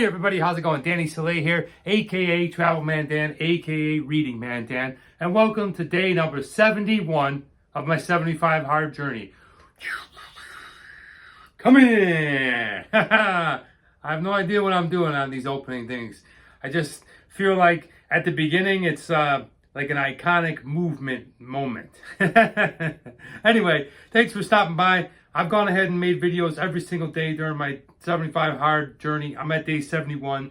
Hey everybody, how's it going? Danny Soleil here, aka Travel Man Dan, aka Reading Man Dan, and welcome to day number 71 of my 75 hard journey. Come in! I have no idea what I'm doing on these opening things. I just feel like at the beginning it's like an iconic movement moment. Anyway, thanks for stopping by. I've gone ahead and made videos every single day during my 75 hard journey. I'm at day 71.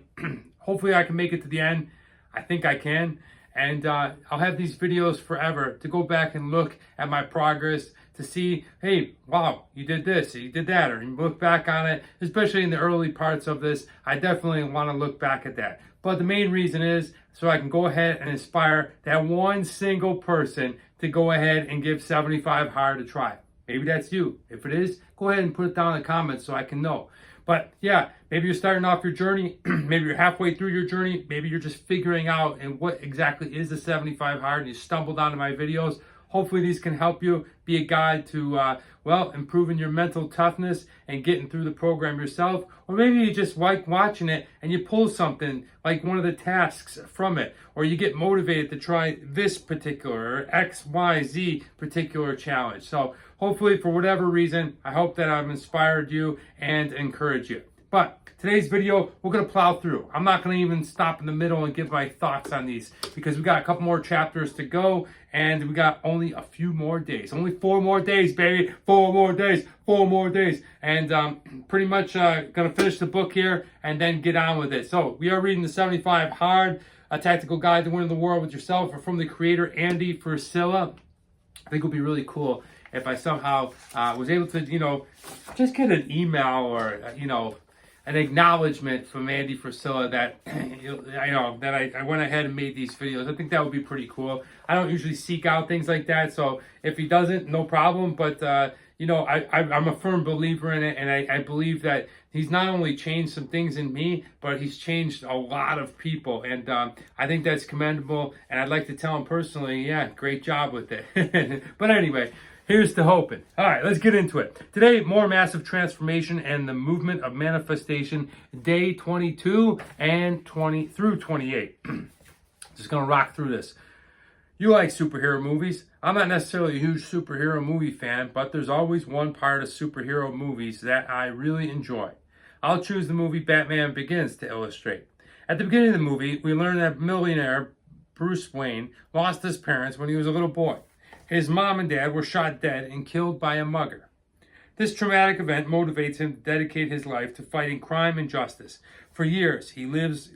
Hopefully I can make it to the end. I think I can. And I'll have these videos forever to go back and look at my progress to see, hey, wow, you did this, you did that, or you look back on it, especially in the early parts of this. I definitely want to look back at that. But the main reason is so I can go ahead and inspire that one single person to go ahead and give 75 hard a try. Maybe that's you. If it is, go ahead and put it down in the comments so I can know. But yeah, maybe you're starting off your journey. Maybe you're halfway through your journey. Maybe you're just figuring out and what exactly is the 75 hard and you stumbled onto my videos. Hopefully these can help you be a guide to, improving your mental toughness and getting through the program yourself. Or maybe you just like watching it and you pull something like one of the tasks from it. Or you get motivated to try this particular or X, Y, Z particular challenge. So hopefully for whatever reason, I hope that I've inspired you and encouraged you. But today's video, we're going to plow through. I'm not going to even stop in the middle and give my thoughts on these because we got a couple more chapters to go and we got only a few more days. Only 4 more days, baby. 4 more days. 4 more days. And pretty much going to finish the book here and then get on with it. So we are reading the 75 Hard, A Tactical Guide to Winning the World with Yourself, from the creator Andy Frisella. I think it would be really cool if I somehow was able to, just get an email or, an acknowledgement from Andy Frisella that I went ahead and made these videos. I think that would be pretty cool. I don't usually seek out things like that, so if he doesn't, no problem. But I'm a firm believer in it, and I believe that he's not only changed some things in me, but he's changed a lot of people, and I think that's commendable. And I'd like to tell him personally, yeah, great job with it. But anyway. Here's to hoping. All right, let's get into it. Today, more massive transformation and the movement of manifestation, day 22 and 20 through 28. Just gonna rock through this. You like superhero movies? I'm not necessarily a huge superhero movie fan, but there's always one part of superhero movies that I really enjoy. I'll choose the movie Batman Begins to illustrate. At the beginning of the movie, we learn that millionaire Bruce Wayne lost his parents when he was a little boy. His mom and dad were shot dead and killed by a mugger. This traumatic event motivates him to dedicate his life to fighting crime and justice. For years, he leaves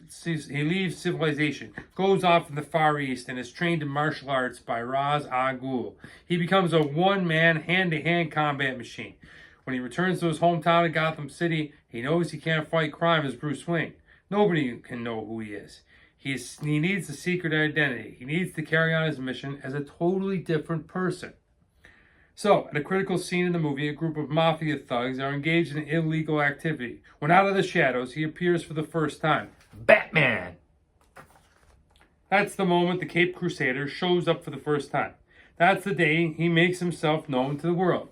civilization, goes off in the Far East, and is trained in martial arts by Ra's al Ghul. He becomes a one-man, hand-to-hand combat machine. When he returns to his hometown of Gotham City, he knows he can't fight crime as Bruce Wayne. Nobody can know who he is. He needs a secret identity. He needs to carry on his mission as a totally different person. So, at a critical scene in the movie, a group of mafia thugs are engaged in illegal activity. When out of the shadows, he appears for the first time. Batman! That's the moment the Caped Crusader shows up for the first time. That's the day he makes himself known to the world.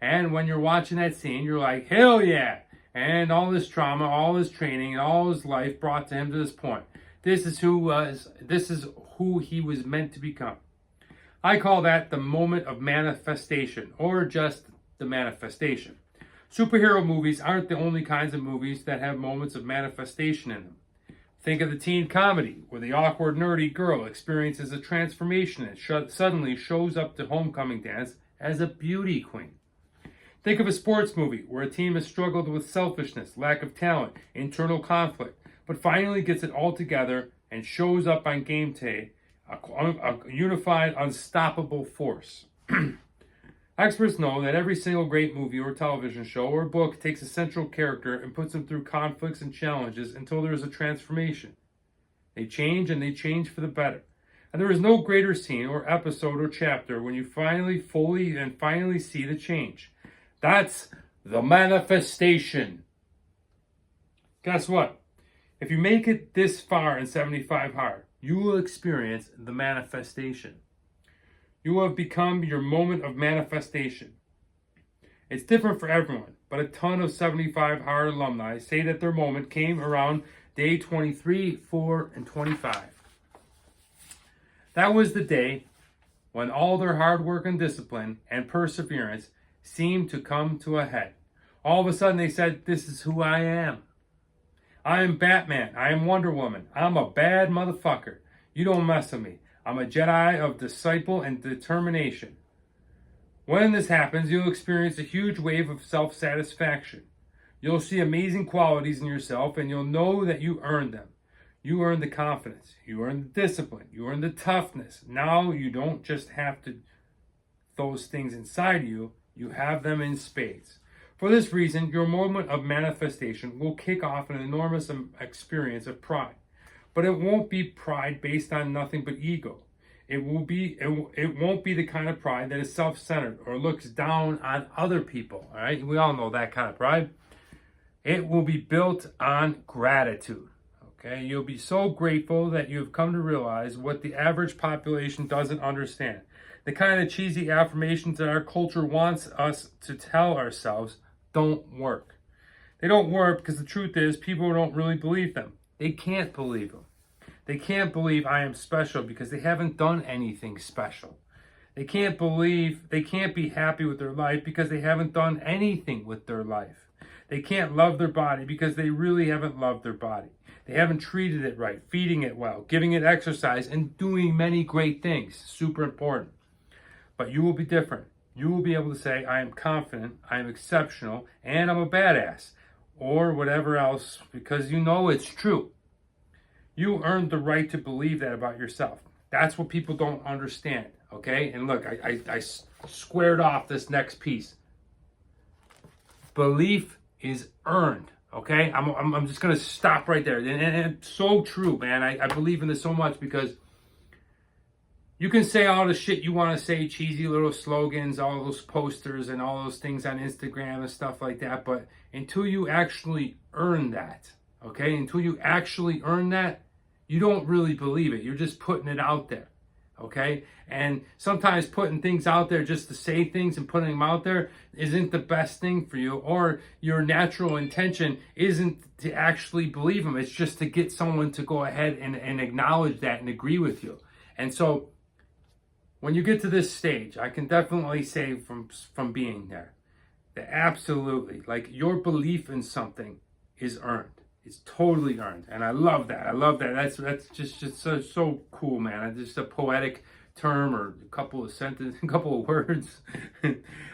And when you're watching that scene, you're like, hell yeah! And all this trauma, all his training, and all his life brought to him to this point. This is who he was meant to become. I call that the moment of manifestation, or just the manifestation. Superhero movies aren't the only kinds of movies that have moments of manifestation in them. Think of the teen comedy, where the awkward, nerdy girl experiences a transformation and suddenly shows up to homecoming dance as a beauty queen. Think of a sports movie, where a team has struggled with selfishness, lack of talent, internal conflict, but finally gets it all together and shows up on game day, a unified, unstoppable force. Experts know that every single great movie or television show or book takes a central character and puts them through conflicts and challenges until there is a transformation. They change, and they change for the better. And there is no greater scene or episode or chapter when you finally see the change. That's the manifestation. Guess what? If you make it this far in 75 Hard, you will experience the manifestation. You will have become your moment of manifestation. It's different for everyone, but a ton of 75 Hard alumni say that their moment came around day 23, 4, and 25. That was the day when all their hard work and discipline and perseverance seemed to come to a head. All of a sudden they said, this is who I am. I am Batman. I am Wonder Woman. I'm a bad motherfucker. You don't mess with me. I'm a Jedi of disciple and determination. When this happens, you'll experience a huge wave of self-satisfaction. You'll see amazing qualities in yourself, and you'll know that you earned them. You earned the confidence. You earned the discipline. You earned the toughness. Now you don't just have those things inside you. You have them in spades. For this reason, your moment of manifestation will kick off an enormous experience of pride. But it won't be pride based on nothing but ego. It won't be the kind of pride that is self-centered or looks down on other people. All right, we all know that kind of pride. It will be built on gratitude. Okay, you'll be so grateful that you've come to realize what the average population doesn't understand. The kind of cheesy affirmations that our culture wants us to tell ourselves don't work. They don't work because the truth is people don't really believe them. They can't believe them. They can't believe I am special because they haven't done anything special. They can't be happy with their life because they haven't done anything with their life. They can't love their body because they really haven't loved their body. They haven't treated it right, feeding it well, giving it exercise, and doing many great things. Super important. But you will be different. You will be able to say, I am confident, I am exceptional, and I'm a badass. Or whatever else, because you know it's true. You earned the right to believe that about yourself. That's what people don't understand, okay? And look, I squared off this next piece. Belief is earned, okay? I'm just going to stop right there. And it's so true, man. I believe in this so much because you can say all the shit you want to say, cheesy little slogans, all those posters and all those things on Instagram and stuff like that, but until you actually earn that, okay? Until you actually earn that, you don't really believe it. You're just putting it out there, okay? And sometimes putting things out there just to say things and putting them out there isn't the best thing for you, or your natural intention isn't to actually believe them. It's just to get someone to go ahead and acknowledge that and agree with you. And so when you get to this stage, I can definitely say from being there that absolutely, like, your belief in something is earned. It's totally earned, and I love that. I love that. That's just so cool, man. It's just a poetic term or a couple of sentences, a couple of words.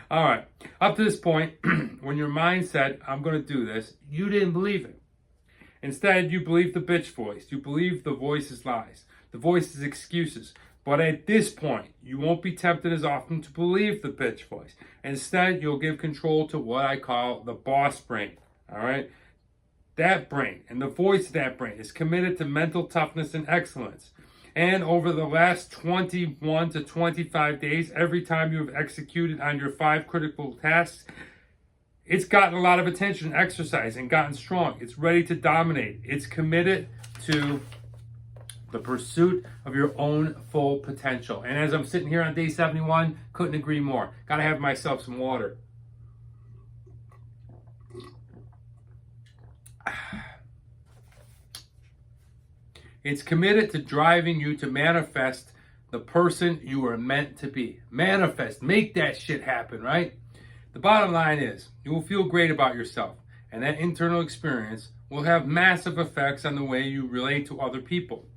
All right. Up to this point, when your mind said, "I'm going to do this," you didn't believe it. Instead, you believed the bitch voice. You believed the voice's lies, the voice's excuses. But at this point, you won't be tempted as often to believe the bitch voice. Instead, you'll give control to what I call the boss brain. All right? That brain and the voice of that brain is committed to mental toughness and excellence. And over the last 21 to 25 days, every time you have executed on your 5 critical tasks, it's gotten a lot of attention and exercise and gotten strong. It's ready to dominate. It's committed to the pursuit of your own full potential. And as I'm sitting here on day 71, couldn't agree more. Gotta have myself some water. It's committed to driving you to manifest the person you are meant to be. Manifest, make that shit happen, right? The bottom line is, you will feel great about yourself, and that internal experience will have massive effects on the way you relate to other people.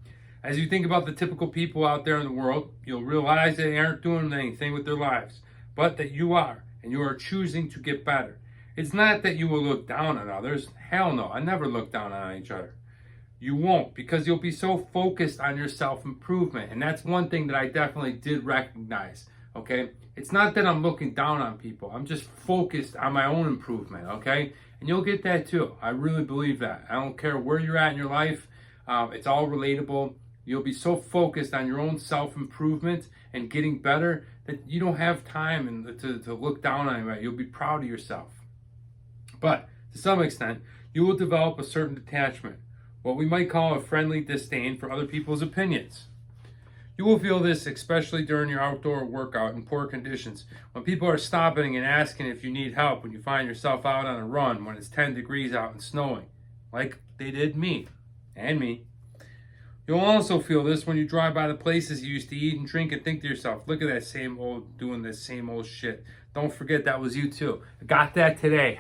As you think about the typical people out there in the world, you'll realize they aren't doing anything with their lives, but that you are, and you are choosing to get better. It's not that you will look down on others. Hell no, I never look down on each other. You won't, because you'll be so focused on your self-improvement. And that's one thing that I definitely did recognize, okay? It's not that I'm looking down on people. I'm just focused on my own improvement, okay? And you'll get that too. I really believe that. I don't care where you're at in your life. It's all relatable. You'll be so focused on your own self-improvement and getting better that you don't have time to look down on anybody. You'll be proud of yourself. But to some extent, you will develop a certain detachment, what we might call a friendly disdain for other people's opinions. You will feel this especially during your outdoor workout in poor conditions. When people are stopping and asking if you need help when you find yourself out on a run when it's 10 degrees out and snowing, like they did me and me. You'll also feel this when you drive by the places you used to eat and drink and think to yourself, look at that same old, doing this same old shit. Don't forget that was you too. I got that today.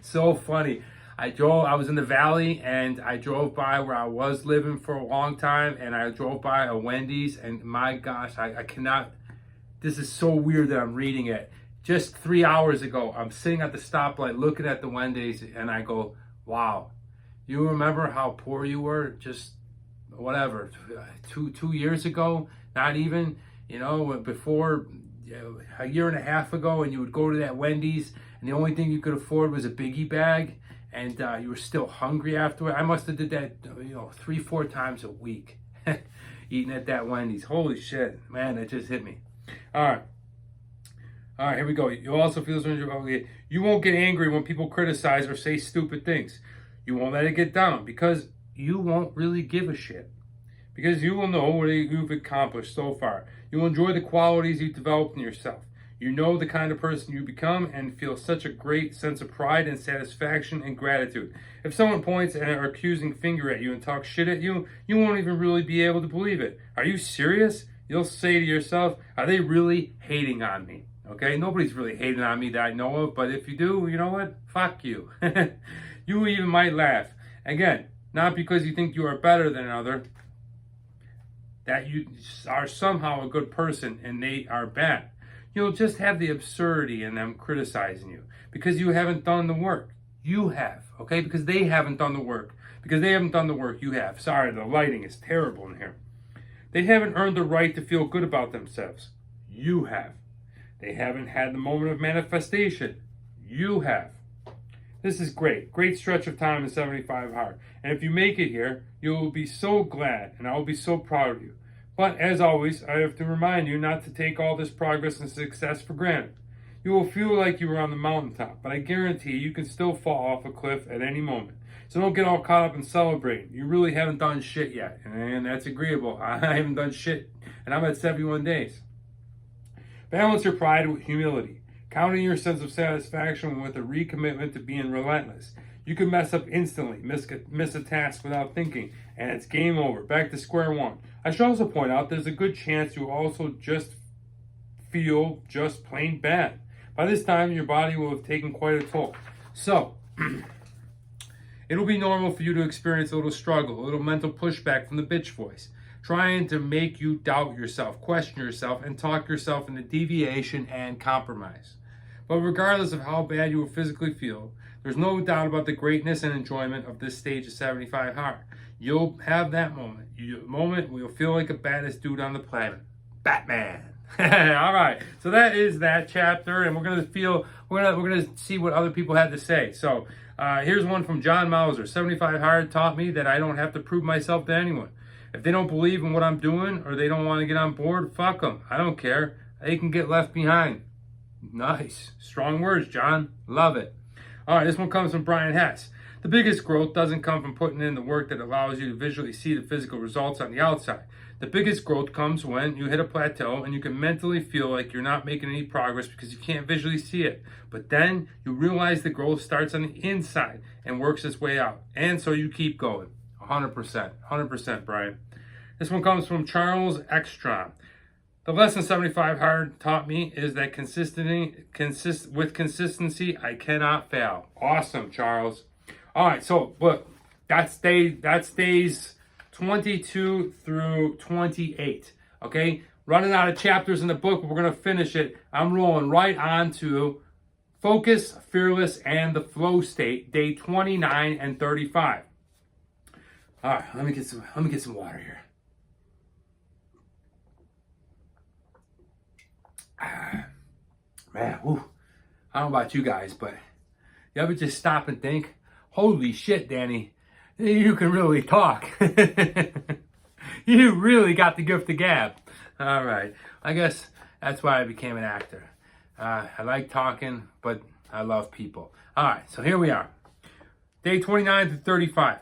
So funny. I was in the valley and I drove by where I was living for a long time, and I drove by a Wendy's, and my gosh, I cannot, this is so weird that I'm reading it. Just 3 hours ago, I'm sitting at the stoplight looking at the Wendy's and I go, wow, you remember how poor you were just whatever, two years ago, not even, before, a year and a half ago, and you would go to that Wendy's and the only thing you could afford was a biggie bag, and you were still hungry afterward. I must have did that, 3-4 times a week, eating at that Wendy's. Holy shit, man, that just hit me. All right, here we go. You'll also feel this. You won't get angry when people criticize or say stupid things. You won't let it get down because you won't really give a shit. Because you will know what you've accomplished so far. You'll enjoy the qualities you've developed in yourself. You know the kind of person you become and feel such a great sense of pride and satisfaction and gratitude. If someone points an accusing finger at you and talks shit at you, you won't even really be able to believe it. Are you serious? You'll say to yourself, are they really hating on me? Okay, nobody's really hating on me that I know of, but if you do, you know what? Fuck you. You even might laugh. Again, not because you think you are better than another, that you are somehow a good person and they are bad. You'll just have the absurdity in them criticizing you because you haven't done the work. You have, okay? Because they haven't done the work. Because they haven't done the work, you have. Sorry, the lighting is terrible in here. They haven't earned the right to feel good about themselves. You have. They haven't had the moment of manifestation. You have. This is great. Great stretch of time in 75 hard. And if you make it here, you will be so glad, and I will be so proud of you. But as always, I have to remind you not to take all this progress and success for granted. You will feel like you were on the mountaintop, but I guarantee you can still fall off a cliff at any moment. So don't get all caught up in celebrating. You really haven't done shit yet, and that's agreeable. I haven't done shit, and I'm at 71 days. Balance your pride with humility, counting your sense of satisfaction with a recommitment to being relentless. You can mess up instantly, miss a task without thinking, and it's game over, back to square one. I should also point out there's a good chance you also just feel just plain bad. By this time, your body will have taken quite a toll. So, it'll be normal for you to experience a little struggle, a little mental pushback from the bitch voice, trying to make you doubt yourself, question yourself, and talk yourself into deviation and compromise. But regardless of how bad you will physically feel, there's no doubt about the greatness and enjoyment of this stage of 75 hard. You'll have that moment. Moment where you'll feel like the baddest dude on the planet. Batman. All right. So that is that chapter, and we're gonna see what other people had to say. So here's one from John Mauser. 75 hard taught me that I don't have to prove myself to anyone. If they don't believe in what I'm doing or they don't want to get on board, fuck them. I don't care. They can get left behind. Nice. Strong words, John. Love it. All right, this one comes from Brian Hess. The biggest growth doesn't come from putting in the work that allows you to visually see the physical results on the outside. The biggest growth comes when you hit a plateau and you can mentally feel like you're not making any progress because you can't visually see it. But then you realize the growth starts on the inside and works its way out. And so you keep going. 100%, Brian. This one comes from Charles Ekstrom. The lesson 75 hard taught me is that with consistency, I cannot fail. Awesome, Charles. All right, so look, that's days 22 through 28. Okay, running out of chapters in the book, but we're gonna finish it. I'm rolling right on to Focus, Fearless, and the Flow State, day 29 and 35. All right, let me get some water here. Man, whew. I don't know about you guys, but you ever just stop and think, holy shit, Danny, you can really talk. You really got the gift of gab. All right, I guess that's why I became an actor. I like talking, but I love people. All right, so here we are. Day 29 to 35.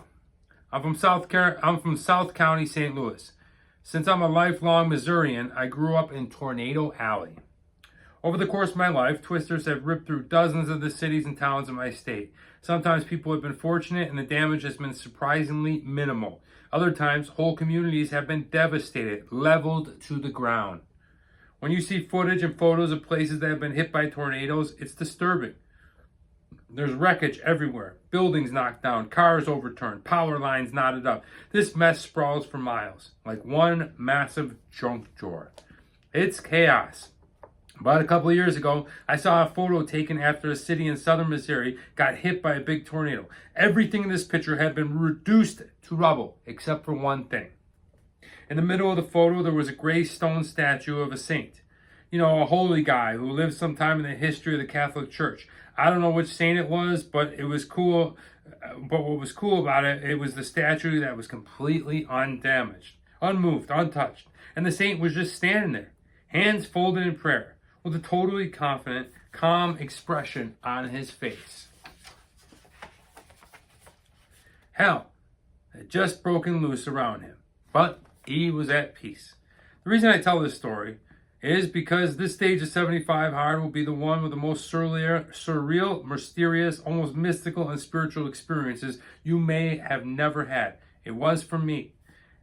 I'm from South County, St. Louis. Since I'm a lifelong Missourian, I grew up in Tornado Alley. Over the course of my life, twisters have ripped through dozens of the cities and towns in my state. Sometimes people have been fortunate and the damage has been surprisingly minimal. Other times, whole communities have been devastated, leveled to the ground. When you see footage and photos of places that have been hit by tornadoes, it's disturbing. There's wreckage everywhere. Buildings knocked down, cars overturned, power lines knotted up. This mess sprawls for miles, like one massive junk drawer. It's chaos. About a couple of years ago, I saw a photo taken after a city in southern Missouri got hit by a big tornado. Everything in this picture had been reduced to rubble, except for one thing. In the middle of the photo, there was a gray stone statue of a saint. You know, a holy guy who lived sometime in the history of the Catholic Church. I don't know which saint it was, but it was cool. But what was cool about it, it was the statue that was completely undamaged, unmoved, untouched. And the saint was just standing there, hands folded in prayer, with a totally confident, calm expression on his face. Hell had just broken loose around him, but he was at peace. The reason I tell this story is because this stage of 75 hard will be the one with the most surreal, mysterious, almost mystical and spiritual experiences you may have never had. It was for me.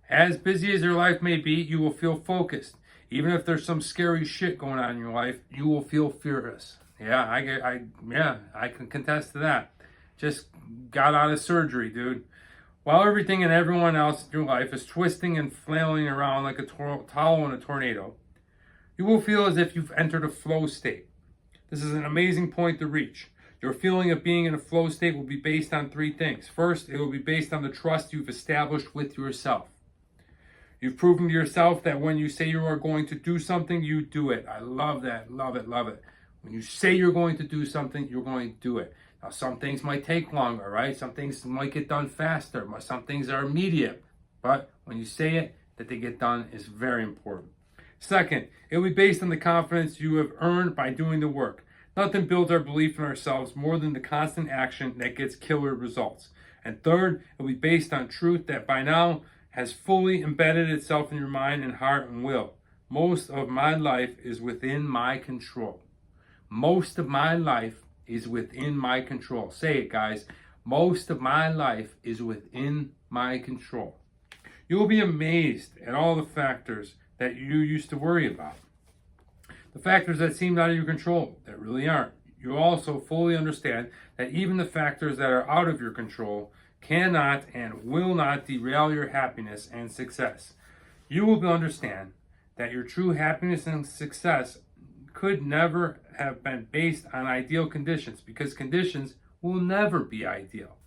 As busy as your life may be, you will feel focused. Even if there's some scary shit going on in your life, you will feel fearless. I can contest to that. Just got out of surgery, dude. While everything and everyone else in your life is twisting and flailing around like a towel in a tornado, you will feel as if you've entered a flow state. This is an amazing point to reach. Your feeling of being in a flow state will be based on three things. First, it will be based on the trust you've established with yourself. You've proven to yourself that when you say you are going to do something, you do it. I love that. Love it. Love it. When you say you're going to do something, you're going to do it. Now, some things might take longer, right? Some things might get done faster. Some things are immediate. But when you say it, that they get done is very important. Second, it will be based on the confidence you have earned by doing the work. Nothing builds our belief in ourselves more than the constant action that gets killer results. And third, it will be based on truth that by now has fully embedded itself in your mind and heart and will. Most of my life is within my control. Most of my life is within my control. Say it, guys. Most of my life is within my control. You will be amazed at all the factors that you used to worry about. The factors that seemed out of your control, that really aren't. You also fully understand that even the factors that are out of your control cannot and will not derail your happiness and success. You will understand that your true happiness and success could never have been based on ideal conditions, because conditions will never be ideal.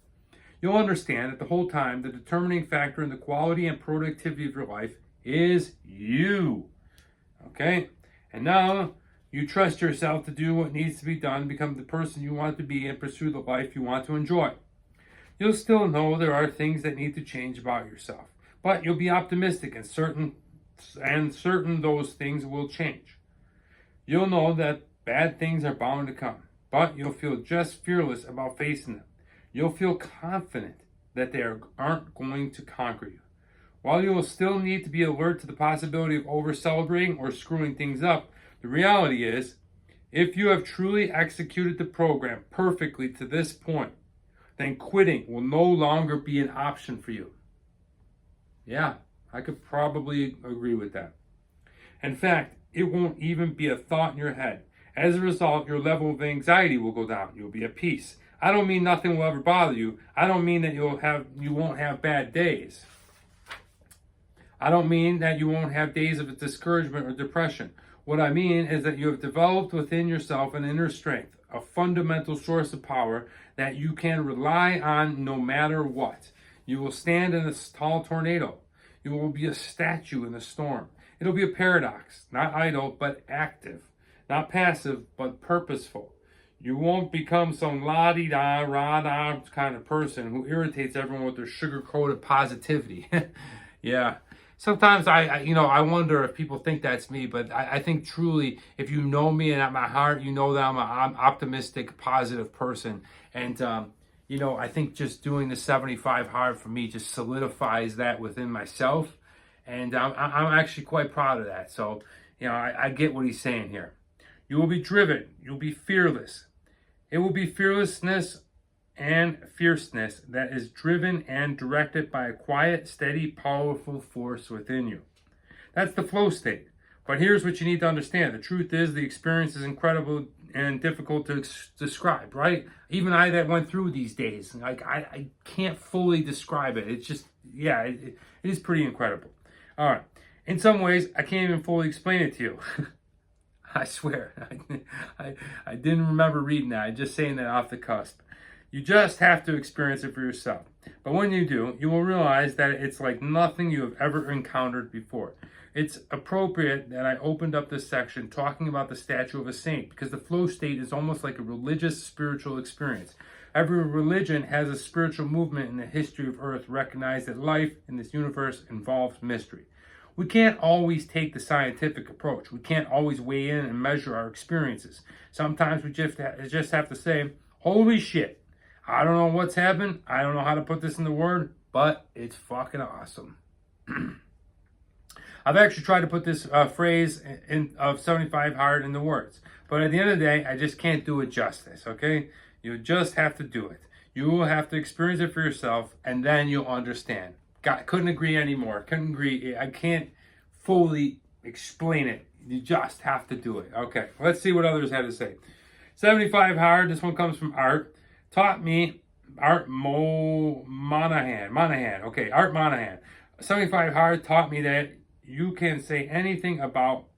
You'll understand that the whole time the determining factor in the quality and productivity of your life is you. Okay? And now you trust yourself to do what needs to be done, become the person you want to be, and pursue the life you want to enjoy. You'll still know there are things that need to change about yourself, but you'll be optimistic and certain those things will change. You'll know that bad things are bound to come, but you'll feel just fearless about facing them. You'll feel confident that they aren't going to conquer you. While you will still need to be alert to the possibility of over-celebrating or screwing things up, the reality is, if you have truly executed the program perfectly to this point, then quitting will no longer be an option for you. Yeah, I could probably agree with that. In fact, it won't even be a thought in your head. As a result, your level of anxiety will go down. You'll be at peace. I don't mean nothing will ever bother you. I don't mean that you won't have bad days. I don't mean that you won't have days of discouragement or depression. What I mean is that you have developed within yourself an inner strength, a fundamental source of power that you can rely on no matter what. You will stand in a tall tornado. You will be a statue in the storm. It'll be a paradox, not idle, but active. Not passive, but purposeful. You won't become some la-di-da, rah-da kind of person who irritates everyone with their sugar-coated positivity. Yeah. Sometimes I wonder if people think that's me, but I think truly, if you know me and at my heart, you know that I'm an optimistic, positive person. And, I think just doing the 75 hard for me just solidifies that within myself. And I'm actually quite proud of that. So, I get what he's saying here. You will be driven. You'll be fearless. It will be fearlessness and fierceness that is driven and directed by a quiet, steady, powerful force within you. That's the flow state. But here's what you need to understand. The truth is the experience is incredible and difficult to describe, right? Even I that went through these days, like I can't fully describe it. It's just, it is pretty incredible. All right. In some ways, I can't even fully explain it to you. I swear. I didn't remember reading that. I'm just saying that off the cusp. You just have to experience it for yourself. But when you do, you will realize that it's like nothing you have ever encountered before. It's appropriate that I opened up this section talking about the statue of a saint, because the flow state is almost like a religious spiritual experience. Every religion has a spiritual movement in the history of Earth recognized that life in this universe involves mystery. We can't always take the scientific approach. We can't always weigh in and measure our experiences. Sometimes we just have to say, holy shit, I don't know what's happened. I don't know how to put this into word, but it's fucking awesome. I've actually tried to put this phrase of 75 hard into words. But at the end of the day, I just can't do it justice, okay? You just have to do it. You will have to experience it for yourself, and then you'll understand. Couldn't agree anymore. Couldn't agree. I can't fully explain it. You just have to do it. Okay, let's see what others had to say. 75 hard. This one comes from Art. Taught me, Art Monahan. Okay, Art Monahan. 75 hard taught me that you can say anything about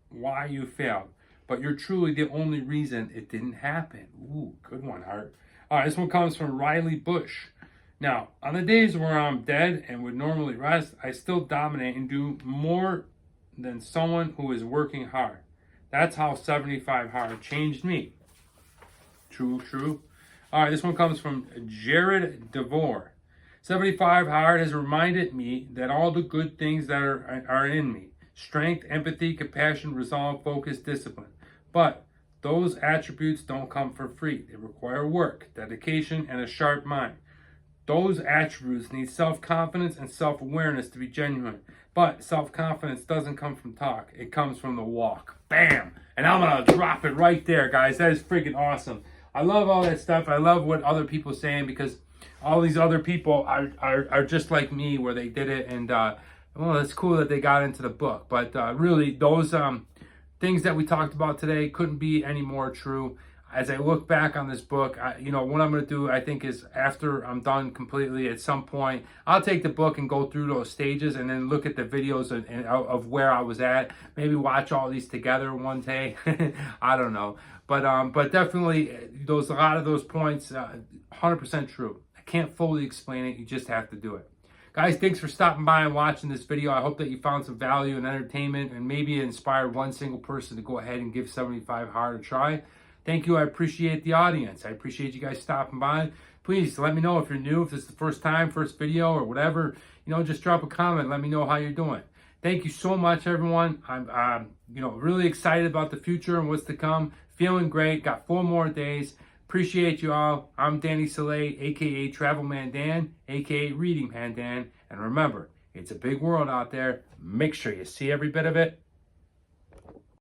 why you failed, but you're truly the only reason it didn't happen. Ooh, good one, Art. All right, this one comes from Riley Bush. Now, on the days where I'm dead and would normally rest, I still dominate and do more than someone who is working hard. That's how 75 hard changed me. True. All right, this one comes from Jared DeVore. 75 hard has reminded me that all the good things that are in me, strength, empathy, compassion, resolve, focus, discipline. But those attributes don't come for free. They require work, dedication, and a sharp mind. Those attributes need self-confidence and self-awareness to be genuine. But self-confidence doesn't come from talk. It comes from the walk. Bam! And I'm going to drop it right there, guys. That is freaking awesome. I love all that stuff. I love what other people are saying, because all these other people are just like me, where they did it. And, well, it's cool that they got into the book. But really, those things that we talked about today couldn't be any more true. As I look back on this book, what I'm going to do, I think, is after I'm done completely, at some point, I'll take the book and go through those stages and then look at the videos of where I was at. Maybe watch all these together one day. I don't know. But definitely, a lot of those points, 100% true. I can't fully explain it. You just have to do it. Guys, thanks for stopping by and watching this video. I hope that you found some value and entertainment, and maybe it inspired one single person to go ahead and give 75 hard a try. Thank you. I appreciate the audience. I appreciate you guys stopping by. Please let me know if you're new, if this is the first time, first video, or whatever. Just drop a comment. Let me know how you're doing. Thank you so much, everyone. I'm really excited about the future and what's to come. Feeling great. Got 4 more days. Appreciate you all. I'm Danny Soleil, a.k.a. Travel Man Dan, a.k.a. Reading Man Dan. And remember, it's a big world out there. Make sure you see every bit of it.